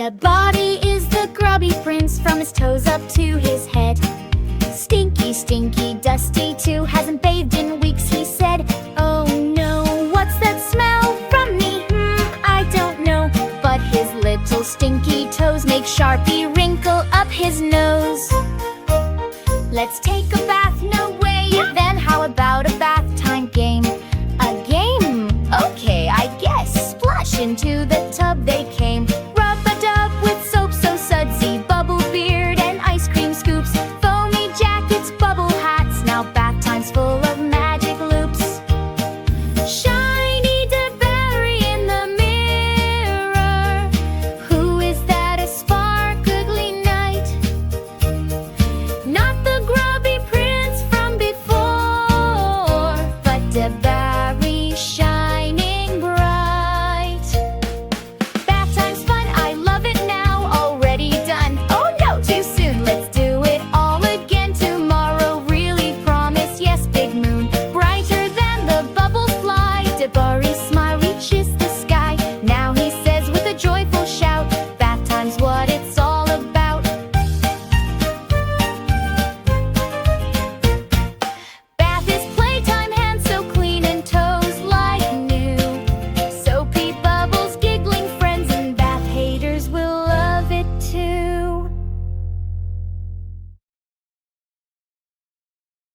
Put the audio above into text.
Debari is the Grubby Prince from his toes up to his head. Stinky, stinky, dusty too, hasn't bathed in weeks, he said. Oh no, what's that smell from me? I don't know. But his little stinky toes make Sharpie wrinkle up his nose. Let's take a bath, no way. Then how about a bath time game? A game? Okay, I guess. Splash into the tub they